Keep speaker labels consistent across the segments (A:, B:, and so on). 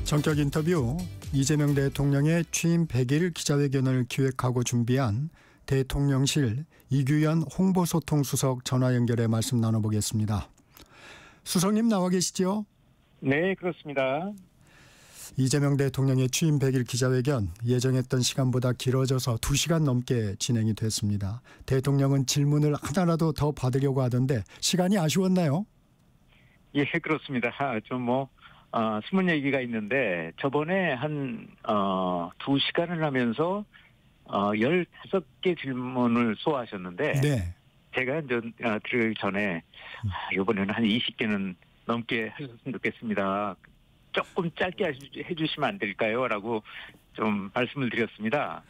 A: 전격 인터뷰. 이재명 대통령의 취임 100일 기자회견을 기획하고 준비한 대통령실 이규현 홍보소통수석 전화 연결해 말씀 나눠보겠습니다. 수석님 나와 계시죠?
B: 네, 그렇습니다.
A: 이재명 대통령의 취임 100일 기자회견 예정했던 시간보다 길어져서 2시간 넘게 진행이 됐습니다. 대통령은 질문을 하나라도 더 받으려고 하던데 시간이 아쉬웠나요?
B: 예, 그렇습니다. 숨은 얘기가 있는데 저번에 한 2시간을 하면서 15개 질문을 소화하셨는데
A: 네.
B: 제가 이제 들어가기 전에 이번에는 한 20개는 넘게 하셨으면 좋겠습니다. 조금 짧게 해주시면 안 될까요? 라고 좀 말씀을 드렸습니다.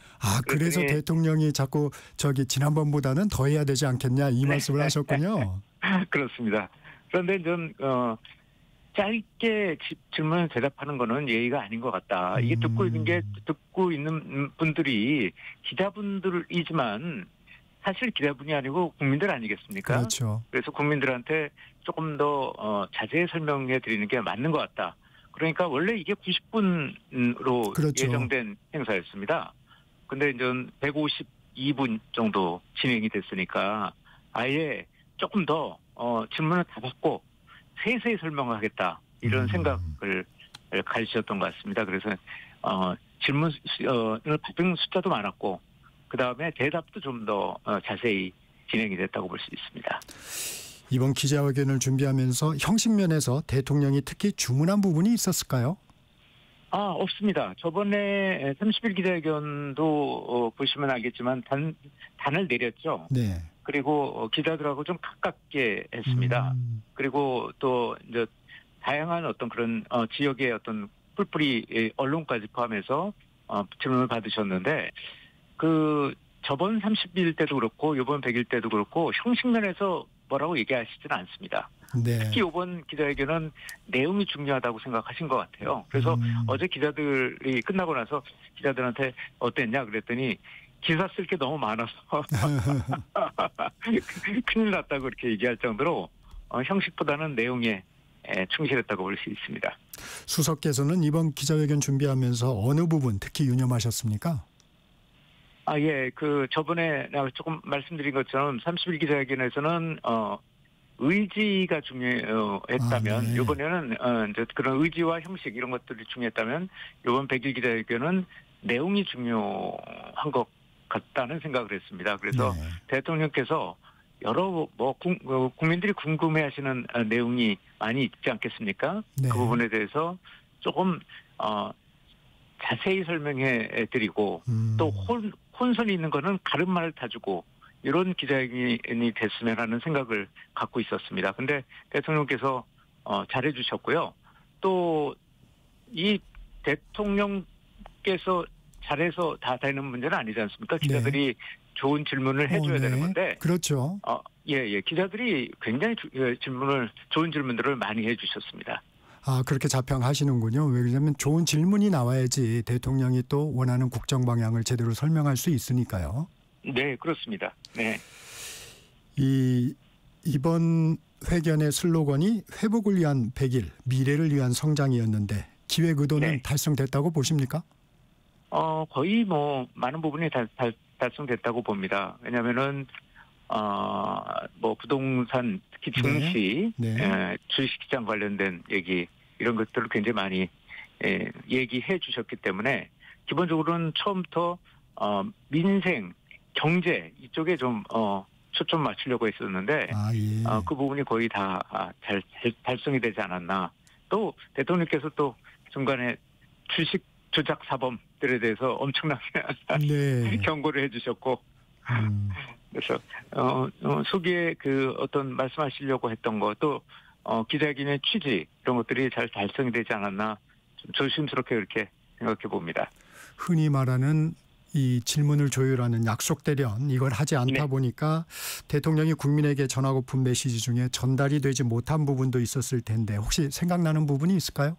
A: 그래서 대통령이 자꾸 지난번보다는 더 해야 되지 않겠냐 이 말씀을 하셨군요.
B: 그렇습니다. 그런데 좀 짧게 질문을 대답하는 거는 예의가 아닌 것 같다. 이게 듣고 있는 분들이 기자분들이지만 사실 기자분이 아니고 국민들 아니겠습니까?
A: 그렇죠.
B: 그래서 국민들한테 조금 더 자세히 설명해 드리는 게 맞는 것 같다. 그러니까 원래 이게 90분으로
A: 그렇죠.
B: 예정된 행사였습니다. 근데 이제 152분 정도 진행이 됐으니까 아예 조금 더 질문을 다 받고 세세히 설명하겠다 이런 생각을 가지셨던 것 같습니다. 그래서 질문을 받은 숫자도 많았고 그 다음에 대답도 좀 더 자세히 진행이 됐다고 볼 수 있습니다.
A: 이번 기자회견을 준비하면서 형식 면에서 대통령이 특히 주문한 부분이 있었을까요?
B: 없습니다. 저번에 30일 기자회견도 보시면 알겠지만 단을 내렸죠.
A: 네.
B: 그리고 기자들하고 좀 가깝게 했습니다. 그리고 또 이제 다양한 어떤 그런 지역의 어떤 뿔뿔이 언론까지 포함해서 질문을 받으셨는데 그 저번 30일 때도 그렇고 이번 100일 때도 그렇고 형식 면에서 뭐라고 얘기하시지는 않습니다.
A: 네.
B: 특히 이번 기자회견은 내용이 중요하다고 생각하신 것 같아요. 그래서 어제 기자들이 끝나고 나서 기자들한테 어땠냐 그랬더니 기사 쓸 게 너무 많아서 큰일 났다고 그렇게 얘기할 정도로 형식보다는 내용에 충실했다고 볼 수 있습니다.
A: 수석께서는 이번 기자회견 준비하면서 어느 부분 특히 유념하셨습니까?
B: 예. 저번에 조금 말씀드린 것처럼 30일 기자회견에서는 의지가 중요했다면
A: 네.
B: 이번에는 이제 그런 의지와 형식 이런 것들이 중요했다면 이번 100일 기자회견은 내용이 중요한 것 같다는 생각을 했습니다. 그래서
A: 네.
B: 대통령께서 여러 국민들이 궁금해하시는 내용이 많이 있지 않겠습니까?
A: 네.
B: 그 부분에 대해서 조금 자세히 설명해드리고 또 혼선이 있는 거는 가름말을 타주고 이런 기자회견이 됐으면 하는 생각을 갖고 있었습니다. 근데 대통령께서 잘해주셨고요. 또 이 대통령께서 잘해서 다 되는 문제는 아니지 않습니까? 기자들이 좋은 질문을 해줘야 되는 건데.
A: 그렇죠.
B: 예. 기자들이 굉장히 좋은 질문들을 많이 해주셨습니다.
A: 그렇게 자평하시는군요. 왜냐하면 좋은 질문이 나와야지 대통령이 또 원하는 국정 방향을 제대로 설명할 수 있으니까요.
B: 네, 그렇습니다. 네.
A: 이번 회견의 슬로건이 회복을 위한 100일, 미래를 위한 성장이었는데 기획 의도는 달성됐다고 보십니까?
B: 거의 많은 부분이 달성됐다고 봅니다. 왜냐하면은 부동산 특히 증시, 주식시장 관련된 얘기 이런 것들을 굉장히 많이 얘기해 주셨기 때문에 기본적으로는 처음부터 민생, 경제 이쪽에 좀 초점 맞추려고 했었는데 그 부분이 거의 다 달성이 되지 않았나. 또 대통령께서 또 중간에 주식 조작 사범들에 대해서 엄청나게 경고를 해주셨고 그래서 소기에 어떤 말씀하시려고 했던 것 또 기자회견의 취지 이런 것들이 잘 달성이 되지 않았나 좀 조심스럽게 그렇게 생각해 봅니다.
A: 흔히 말하는 이 질문을 조율하는 약속 대련 이걸 하지 않다 보니까 대통령이 국민에게 전하고픈 메시지 중에 전달이 되지 못한 부분도 있었을 텐데 혹시 생각나는 부분이 있을까요?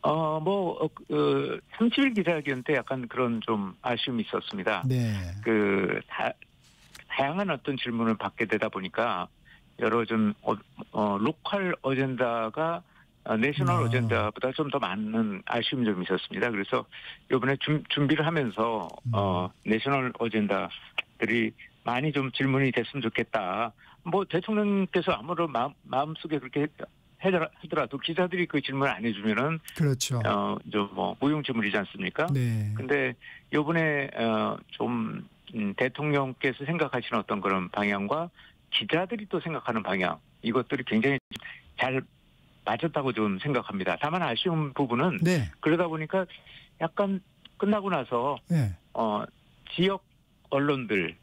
B: 30일 기자회견 때 약간 그런 좀 아쉬움이 있었습니다.
A: 네.
B: 다양한 어떤 질문을 받게 되다 보니까 여러 좀 로컬 어젠다가 내셔널 어젠다보다 좀 더 많은 아쉬움이 좀 있었습니다. 그래서 이번에 준비를 하면서 내셔널 어젠다들이 많이 좀 질문이 됐으면 좋겠다. 뭐 대통령께서 아무런 마음속에 그렇게 하더라도 기자들이 그 질문을 안 해주면은
A: 그렇죠.
B: 좀 뭐 무용지물이지 않습니까?
A: 네.
B: 근데 요번에 좀 대통령께서 생각하시는 어떤 그런 방향과 기자들이 또 생각하는 방향, 이것들이 굉장히 잘 맞았다고 좀 생각합니다. 다만 아쉬운 부분은
A: 네.
B: 그러다 보니까 약간 끝나고 나서
A: 네.
B: 지역 언론들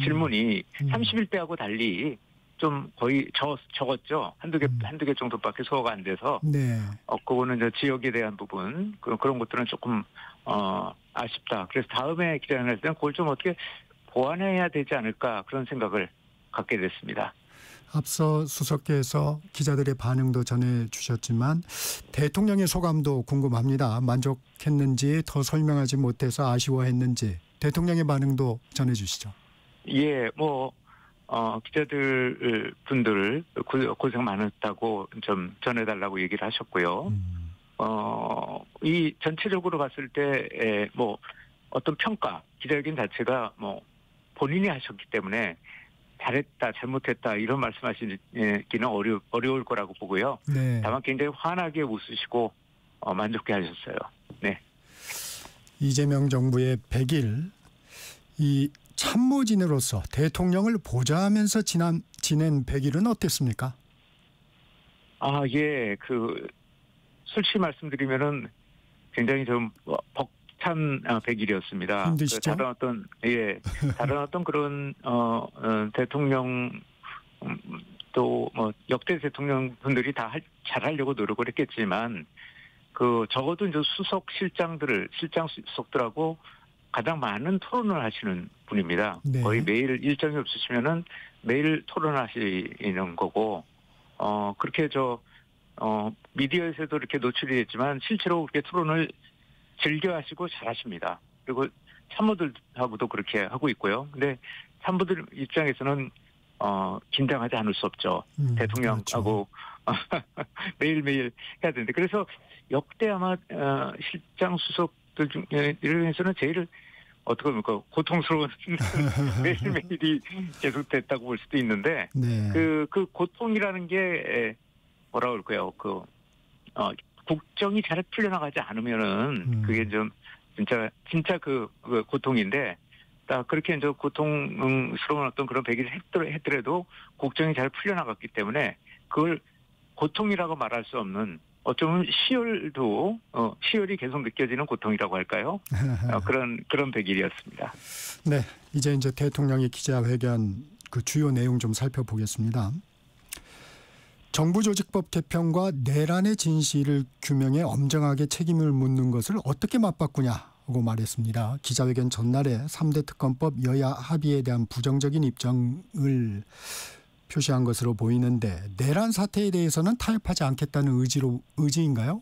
B: 질문이 31대하고 달리 좀 거의 적었죠. 한두 개 정도밖에 소화가 안 돼서.
A: 네.
B: 그거는 이제 지역에 대한 부분, 그런 것들은 조금, 아쉽다. 그래서 다음에 기자회견할 때는 그걸 좀 어떻게 보완해야 되지 않을까, 그런 생각을 갖게 됐습니다.
A: 앞서 수석께서 기자들의 반응도 전해주셨지만 대통령의 소감도 궁금합니다. 만족했는지, 더 설명하지 못해서 아쉬워했는지 대통령의 반응도 전해주시죠.
B: 예, 기자들 분들 고생 많았다고 좀 전해달라고 얘기를 하셨고요. 이 전체적으로 봤을 때 어떤 평가, 기자회견 자체가 본인이 하셨기 때문에 잘했다, 잘못했다 이런 말씀하시기는 어려울 거라고 보고요.
A: 네.
B: 다만 굉장히 환하게 웃으시고 만족해 하셨어요. 네.
A: 이재명 정부의 100일, 이 참모진으로서 대통령을 보좌하면서 지낸 100일은 어땠습니까?
B: 예, 솔직히 말씀드리면은 굉장히 좀 벅찬 100일이었습니다.
A: 힘드시죠?
B: 다른 어떤 그런 대통령 또 역대 대통령 분들이 다 잘하려고 노력을 했겠지만 적어도 이제 실장 수석들하고 가장 많은 토론을 하시는 분입니다.
A: 네.
B: 거의 매일 일정이 없으시면은 매일 토론하시는 거고, 그렇게 미디어에서도 이렇게 노출이 됐지만 실제로 그렇게 토론을 즐겨 하시고 잘 하십니다. 그리고 참모들하고도 그렇게 하고 있고요. 근데 참모들 입장에서는, 긴장하지 않을 수 없죠. 대통령하고 그렇죠. 매일매일 해야 되는데. 그래서 역대 아마, 실장 수석들 중에서는 제일 어떻게 보니까 고통스러운 매일매일이 계속됐다고 볼 수도 있는데,
A: 네.
B: 그 고통이라는 게 뭐라 그럴까요? 국정이 잘 풀려나가지 않으면은 그게 좀 진짜 그 고통인데, 딱 그렇게 이제 고통스러운 어떤 그런 100일을 했더라도 국정이 잘 풀려나갔기 때문에 그걸 고통이라고 말할 수 없는, 어쩌면 시열이 계속 느껴지는 고통이라고 할까요? 그런 100일이었습니다.
A: 네, 이제 대통령의 기자회견 주요 내용 좀 살펴보겠습니다. 정부조직법 개편과 내란의 진실을 규명해 엄정하게 책임을 묻는 것을 어떻게 맞바꾸냐고 말했습니다. 기자회견 전날에 3대 특검법 여야 합의에 대한 부정적인 입장을 표시한 것으로 보이는데, 내란 사태에 대해서는 타협하지 않겠다는 의지인가요?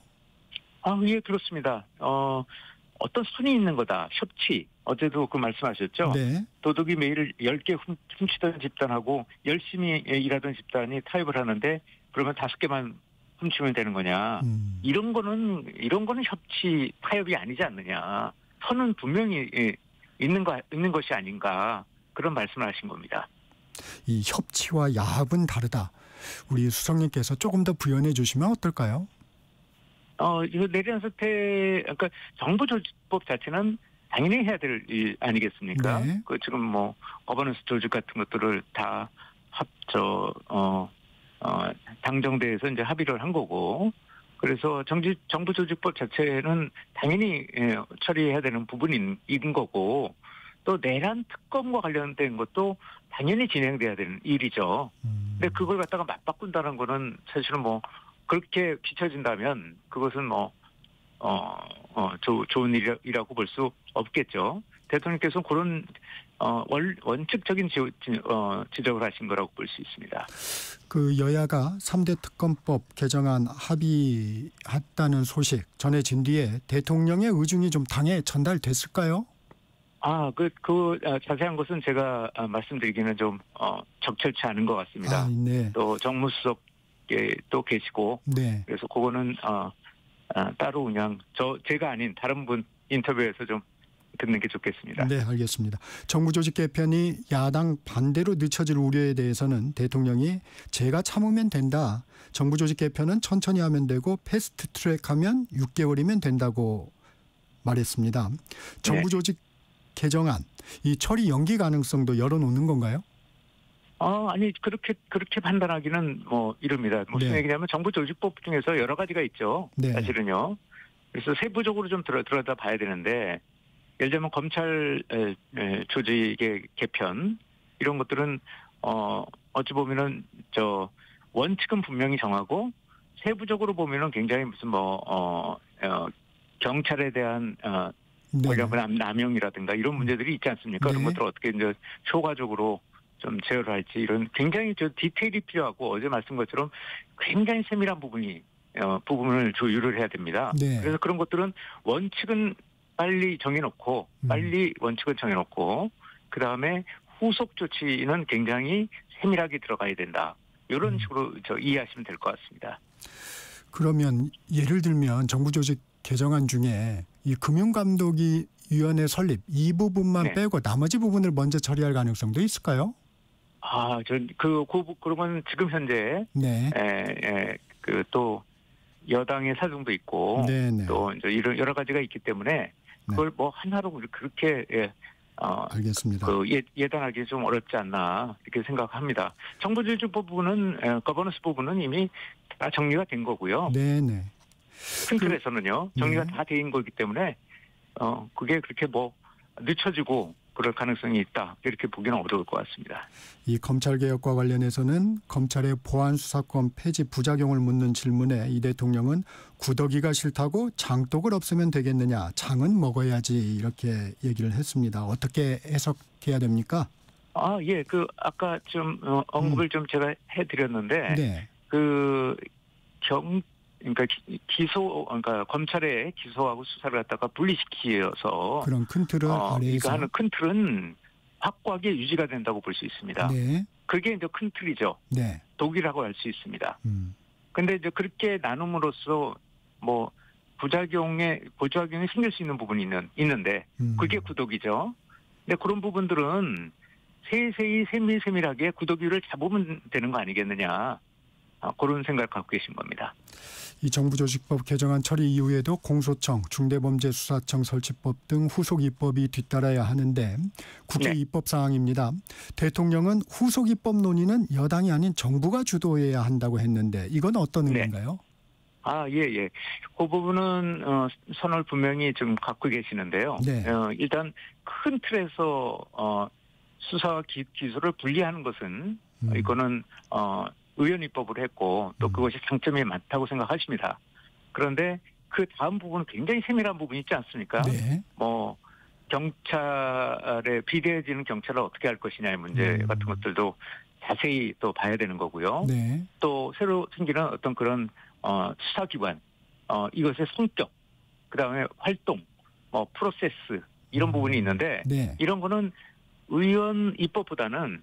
B: 예, 그렇습니다. 어떤 순위 있는 거다. 협치. 어제도 그 말씀하셨죠?
A: 네.
B: 도둑이 매일 10개 훔치던 집단하고 열심히 일하던 집단이 타협을 하는데, 그러면 5개만 훔치면 되는 거냐. 이런 거는 협치, 타협이 아니지 않느냐. 선은 분명히 있는 것이 아닌가. 그런 말씀을 하신 겁니다.
A: 이 협치와 야합은 다르다. 우리 수석님께서 조금 더 부연해 주시면 어떨까요?
B: 이거 내란 사태, 그러니까 정부조직법 자체는 당연히 해야 될 일 아니겠습니까?
A: 네.
B: 지금 거버넌스 조직 같은 것들을 다 당정대에서 이제 합의를 한 거고, 그래서 정부조직법 자체는 당연히 처리해야 되는 부분인 거고, 또 내란 특검과 관련된 것도 당연히 진행돼야 되는 일이죠. 근데 그걸 갖다가 맞바꾼다는 거는 사실은 그렇게 비춰진다면 그것은 좋은 일이라고 볼 수 없겠죠. 대통령께서는 그런 원칙적인 지적을 하신 거라고 볼 수 있습니다.
A: 여야가 3대 특검법 개정안 합의했다는 소식 전해진 뒤에 대통령의 의중이 좀 당에 전달됐을까요?
B: 자세한 것은 제가 말씀드리기는 좀 적절치 않은 것 같습니다.
A: 네.
B: 또 정무수석 또 계시고
A: 네.
B: 그래서 그거는 따로 그냥 제가 아닌 다른 분 인터뷰에서 좀 듣는 게 좋겠습니다.
A: 네, 알겠습니다. 정부 조직 개편이 야당 반대로 늦춰질 우려에 대해서는 대통령이 제가 참으면 된다. 정부 조직 개편은 천천히 하면 되고 패스트 트랙하면 6개월이면 된다고 말했습니다. 정부 조직 개정안 이 처리 연기 가능성도 열어놓는 건가요?
B: 아니 그렇게 판단하기는 뭐 이릅니다. 무슨 얘기냐면 정부 조직법 중에서 여러 가지가 있죠.
A: 네.
B: 사실은요. 그래서 세부적으로 좀 들여다 봐야 되는데 예를 들면 검찰 조직의 개편 이런 것들은 어찌 보면은 원칙은 분명히 정하고 세부적으로 보면은 굉장히 무슨 경찰에 대한 권력 남용이라든가 이런 문제들이 있지 않습니까?
A: 네.
B: 그런 것들을 어떻게 이제 효과적으로 좀 제어를 할지 이런 굉장히 디테일이 필요하고 어제 말씀 것처럼 굉장히 세밀한 부분을 조율을 해야 됩니다.
A: 네.
B: 그래서 그런 것들은 원칙은 빨리 정해놓고 그다음에 후속 조치는 굉장히 세밀하게 들어가야 된다. 이런 식으로 이해하시면 될 것 같습니다.
A: 그러면 예를 들면 정부 조직 개정안 중에 이 금융감독위원회 설립 이 부분만 빼고 나머지 부분을 먼저 처리할 가능성도 있을까요?
B: 그러면 지금 현재 또 여당의 사정도 있고 또 이제 이런 여러 가지가 있기 때문에 그걸 하나로 그렇게
A: 알겠습니다.
B: 예단하기 좀 어렵지 않나 이렇게 생각합니다. 정부 조직법 부분은 거버넌스 부분은 이미 다 정리가 된 거고요.
A: 네네.
B: 큰 틀에서는요 정리가 다 된 거기 때문에 그게 그렇게 늦춰지고 그럴 가능성이 있다 이렇게 보기는 어려울 것 같습니다.
A: 이 검찰개혁과 관련해서는 검찰의 보안수사권 폐지 부작용을 묻는 질문에 이 대통령은 구더기가 싫다고 장독을 없애면 되겠느냐 장은 먹어야지 이렇게 얘기를 했습니다. 어떻게 해석해야 됩니까?
B: 아까 좀 언급을 좀 제가 해드렸는데 그러니까 검찰에 기소하고 수사를 갖다가 분리시키어서
A: 그런 큰 틀은 아래에서
B: 이거 하는 큰 틀은 확고하게 유지가 된다고 볼 수 있습니다.
A: 네.
B: 그게 이제 큰 틀이죠.
A: 네.
B: 독이라고 할 수 있습니다. 근데 이제 그렇게 나눔으로써 부작용이 생길 수 있는 부분이 있는데 그게 구독이죠. 근데 그런 부분들은 세세히 세밀하게 구독유를 잡으면 되는 거 아니겠느냐. 그런 생각을 갖고 계신 겁니다.
A: 이 정부조직법 개정안 처리 이후에도 공소청, 중대범죄수사청 설치법 등 후속 입법이 뒤따라야 하는데 국회 입법 사항입니다. 대통령은 후속 입법 논의는 여당이 아닌 정부가 주도해야 한다고 했는데 이건 어떤 의미인가요?
B: 그 부분은 선을 분명히 좀 갖고 계시는데요. 일단 큰 틀에서 수사와 기소를 분리하는 것은 이거는 의원 입법을 했고 또 그것이 장점이 많다고 생각하십니다. 그런데 그 다음 부분은 굉장히 세밀한 부분이 있지 않습니까? 경찰에 비대해지는 경찰을 어떻게 할 것이냐의 문제 같은 것들도 자세히 또 봐야 되는 거고요. 또 새로 생기는 어떤 그런 수사기관 이것의 성격, 그다음에 활동, 프로세스 이런 부분이 있는데 이런 거는 의원 입법보다는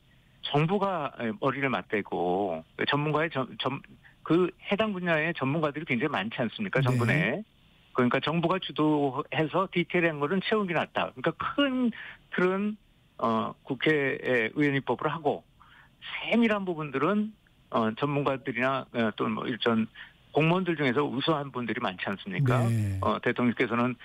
B: 정부가 머리를 맞대고 전문가의 그 해당 분야의 전문가들이 굉장히 많지 않습니까? 정부 내에. 그러니까 정부가 주도해서 디테일한 거는 채우는 게 낫다. 그러니까 큰 틀은 국회의 의원 입법을 하고 세밀한 부분들은 전문가들이나 또는 일전 공무원들 중에서 우수한 분들이 많지 않습니까? 대통령께서는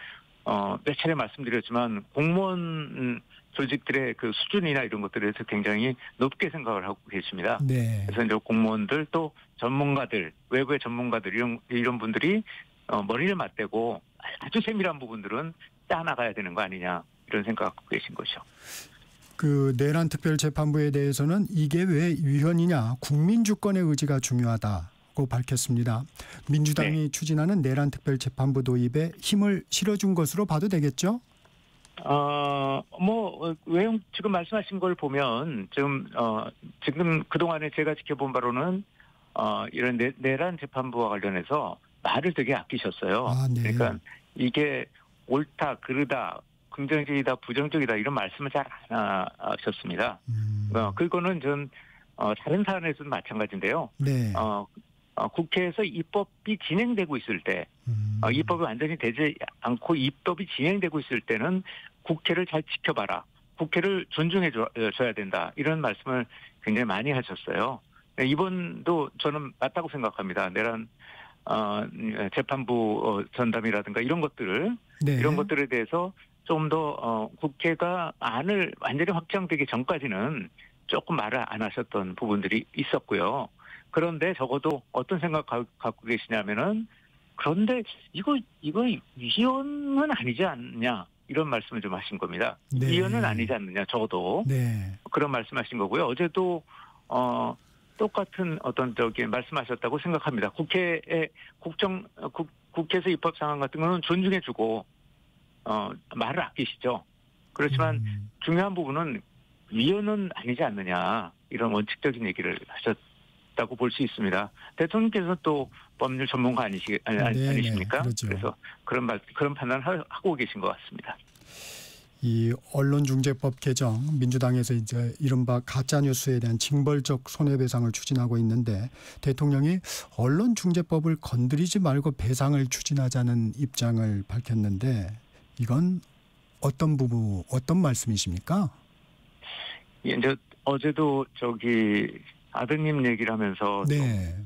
B: 몇 차례 말씀드렸지만 공무원 조직들의 그 수준이나 이런 것들에 대해서 굉장히 높게 생각을 하고 계십니다. 그래서 이제 공무원들 또 전문가들, 외부의 전문가들 이런 분들이 머리를 맞대고 아주 세밀한 부분들은 짜나가야 되는 거 아니냐 이런 생각 갖고 계신 거죠.
A: 그 내란 특별재판부에 대해서는 이게 왜 위헌이냐 국민 주권의 의지가 중요하다고 밝혔습니다. 민주당이 추진하는 내란 특별재판부 도입에 힘을 실어준 것으로 봐도 되겠죠?
B: 지금 말씀하신 걸 보면 지금 그동안에 제가 지켜본 바로는 이런 내란 재판부와 관련해서 말을 되게 아끼셨어요. 그러니까 이게 옳다, 그르다, 긍정적이다, 부정적이다 이런 말씀을 잘 안 하셨습니다. 그거는 전 다른 사안에서도 마찬가지인데요. 국회에서 입법이 진행되고 있을 때, 입법이 완전히 되지 않고 입법이 진행되고 있을 때는 국회를 잘 지켜봐라. 국회를 존중해 줘야 된다. 이런 말씀을 굉장히 많이 하셨어요. 이번도 저는 맞다고 생각합니다. 내란 재판부 전담이라든가 이런 것들을
A: 네.
B: 이런 것들에 대해서 좀 더 국회가 안을 완전히 확정되기 전까지는 조금 말을 안 하셨던 부분들이 있었고요. 그런데 적어도 어떤 생각 갖고 계시냐면은 그런데 이거 위헌은 아니지 않냐 이런 말씀을 좀 하신 겁니다.
A: 네.
B: 위헌은 아니지 않느냐 적어도
A: 네.
B: 그런 말씀하신 거고요. 어제도 똑같은 어떤 말씀하셨다고 생각합니다. 국회에서 입법 상황 같은 거는 존중해주고 말을 아끼시죠. 그렇지만 중요한 부분은 위헌은 아니지 않느냐 이런 원칙적인 얘기를 하셨다고 볼 수 있습니다. 대통령께서 또 법률 전문가 아니십니까?
A: 그렇죠.
B: 그래서 그런 판단을 하고 계신 것 같습니다.
A: 이 언론중재법 개정 민주당에서 이제 이른바 가짜뉴스에 대한 징벌적 손해배상을 추진하고 있는데 대통령이 언론중재법을 건드리지 말고 배상을 추진하자는 입장을 밝혔는데 이건 어떤 말씀이십니까?
B: 이제 어제도 아드님 얘기를 하면서
A: 네.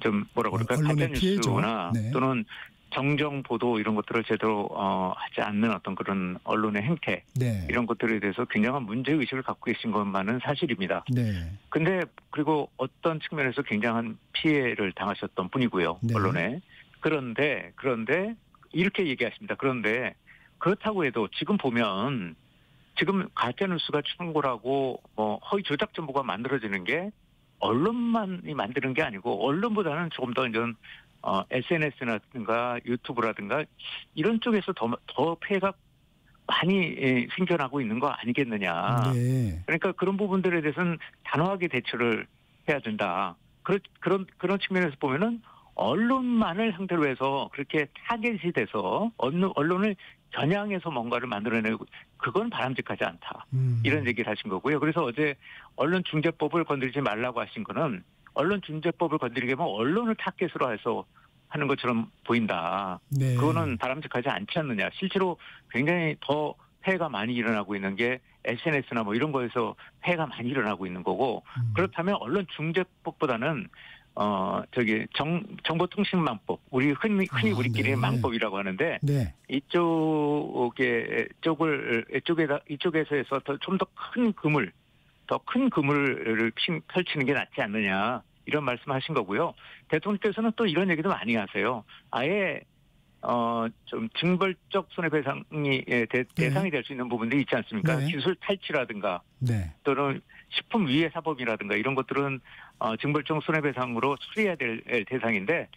B: 좀 뭐라 그럴까 가짜뉴스나
A: 네.
B: 또는 정정 보도 이런 것들을 제대로 하지 않는 어떤 그런 언론의 행태
A: 네.
B: 이런 것들에 대해서 굉장한 문제 의식을 갖고 계신 것만은 사실입니다.
A: 네.
B: 근데 그리고 어떤 측면에서 굉장한 피해를 당하셨던 분이고요.
A: 네.
B: 언론에. 그런데 이렇게 얘기하십니다. 그런데 그렇다고 해도 지금 보면 지금 가짜뉴스가 충고라고 허위 조작 정보가 만들어지는 게 언론만이 만드는 게 아니고 언론보다는 조금 더 이제 SNS라든가 유튜브라든가 이런 쪽에서 더 피해가 많이 생겨나고 있는 거 아니겠느냐.
A: 네.
B: 그러니까 그런 부분들에 대해서는 단호하게 대처를 해야 된다. 그런 측면에서 보면은 언론만을 상대로 해서 그렇게 타겟이 돼서 언론을 겨냥해서 뭔가를 만들어내고 그건 바람직하지 않다. 이런 얘기를 하신 거고요. 그래서 어제 언론중재법을 건드리지 말라고 하신 거는 언론중재법을 건드리게 하면 언론을 타겟으로 해서 하는 것처럼 보인다.
A: 네.
B: 그거는 바람직하지 않지 않느냐. 실제로 굉장히 더 폐해가 많이 일어나고 있는 게 SNS나 뭐 이런 거에서 폐해가 많이 일어나고 있는 거고 그렇다면 언론중재법보다는 정보통신망법, 흔히 우리끼리
A: 네.
B: 망법이라고 하는데
A: 네.
B: 이쪽에서 해서 좀 더 큰 그물을 펼치는 게 낫지 않느냐 이런 말씀하신 거고요. 대통령께서는 또 이런 얘기도 많이 하세요. 아예 좀 징벌적 손해배상이 대상이 될 수 있는 부분들이 있지 않습니까?
A: 네.
B: 기술 탈취라든가
A: 네.
B: 또는 식품 위해 사법이라든가 이런 것들은 징벌적 손해배상으로 처리해야 될 대상인데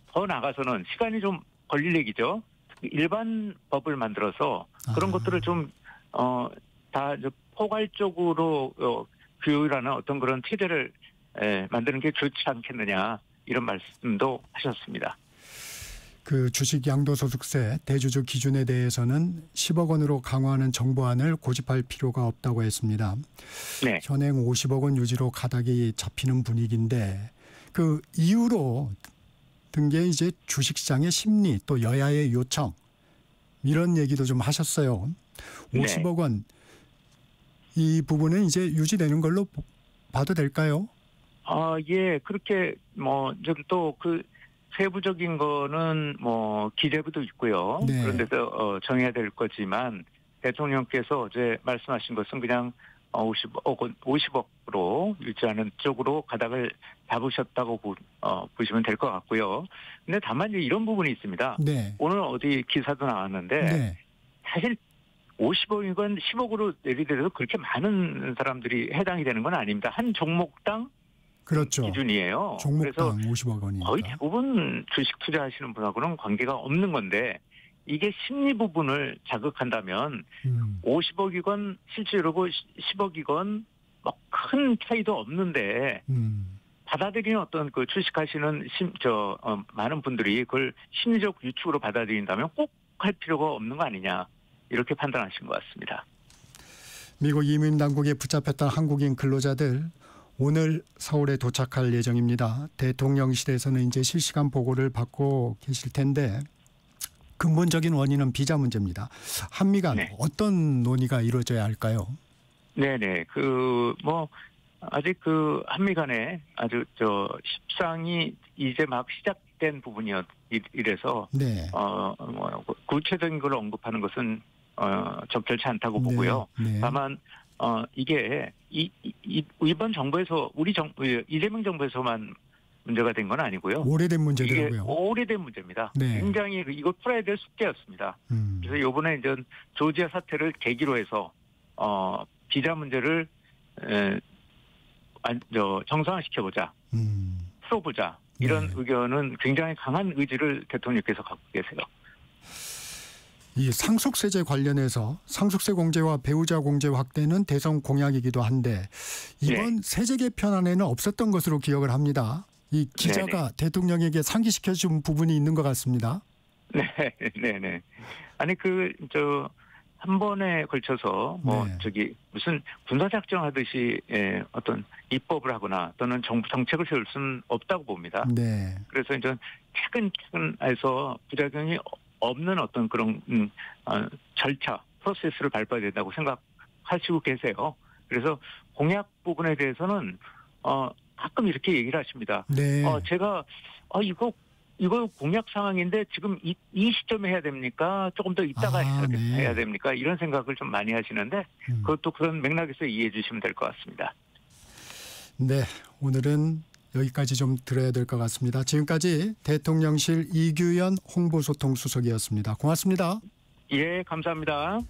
B: 더 나가서는 시간이 좀 걸릴 얘기죠. 일반 법을 만들어서 그런 것들을 좀 다 포괄적으로 규율하는 어떤 그런 체제를 만드는 게 좋지 않겠느냐 이런 말씀도 하셨습니다.
A: 그 주식 양도소득세 대주주 기준에 대해서는 10억 원으로 강화하는 정부안을 고집할 필요가 없다고 했습니다.
B: 네.
A: 현행 50억 원 유지로 가닥이 잡히는 분위기인데 그 이유로 든 게 이제 주식시장의 심리 또 여야의 요청 이런 얘기도 좀 하셨어요. 50억 원 이 부분은 이제 유지되는 걸로 봐도 될까요?
B: 예, 그렇게 또 세부적인 거는 기재부도 있고요.
A: 네.
B: 그런 데서 정해야 될 거지만 대통령께서 어제 말씀하신 것은 그냥 50억으로 유지하는 쪽으로 가닥을 잡으셨다고 보시면 될 것 같고요. 근데 다만 이제 이런 부분이 있습니다.
A: 네.
B: 오늘 어디 기사도 나왔는데
A: 네.
B: 사실 50억이건 10억으로 내리더라도 그렇게 많은 사람들이 해당이 되는 건 아닙니다. 한 종목당
A: 그렇죠.
B: 기준이에요.
A: 종목당
B: 그래서
A: 50억 원이니까.
B: 거의 대부분 주식 투자하시는 분하고는 관계가 없는 건데 이게 심리 부분을 자극한다면 50억이건 실제로 10억이건 큰 차이도 없는데 받아들이는 어떤 그 주식하시는 많은 분들이 그걸 심리적 유축으로 받아들인다면 꼭 할 필요가 없는 거 아니냐 이렇게 판단하신 것 같습니다.
A: 미국 이민 당국에 붙잡혔던 한국인 근로자들 오늘 서울에 도착할 예정입니다. 대통령실에서는 이제 실시간 보고를 받고 계실 텐데 근본적인 원인은 비자 문제입니다. 한미 간
B: 네.
A: 어떤 논의가 이루어져야 할까요?
B: 네네. 아직 한미 간에 아주 협상이 이제 막 시작된 부분이라서
A: 네.
B: 구체적인 걸 언급하는 것은 적절치 않다고 보고요.
A: 네.
B: 다만 이게 이번 정부에서 이재명 정부에서만 문제가 된 건 아니고요.
A: 오래된 문제더라고요.
B: 이게 오래된 문제입니다.
A: 네.
B: 굉장히 이걸 풀어야 될 숙제였습니다. 그래서 이번에 이제 조지아 사태를 계기로 해서 비자 문제를 정상화시켜보자, 풀어보자 이런 의견은 굉장히 강한 의지를 대통령께서 갖고 계세요.
A: 이 상속세제 관련해서 상속세 공제와 배우자 공제 확대는 대선 공약이기도 한데 이번 세제 개편안에는 없었던 것으로 기억을 합니다. 이 기자가 대통령에게 상기시켜준 부분이 있는 것 같습니다.
B: 네네. 아니 한 번에 걸쳐서 무슨 군사작전 하듯이 어떤 입법을 하거나 또는 정부 정책을 세울 수는 없다고 봅니다.
A: 네.
B: 그래서 이제 차근차근해서 부작용이 없는 어떤 그런 절차, 프로세스를 밟아야 된다고 생각하시고 계세요. 그래서 공약 부분에 대해서는 가끔 이렇게 얘기를 하십니다.
A: 네.
B: 제가 이거 공약 상황인데 지금 이 시점에 해야 됩니까? 조금 더 이따가 해야 됩니까? 이런 생각을 좀 많이 하시는데 그것도 그런 맥락에서 이해해 주시면 될 것 같습니다.
A: 네, 오늘은 여기까지 좀 들어야 될 것 같습니다. 지금까지 대통령실 이규현 홍보소통수석이었습니다. 고맙습니다.
B: 예, 감사합니다.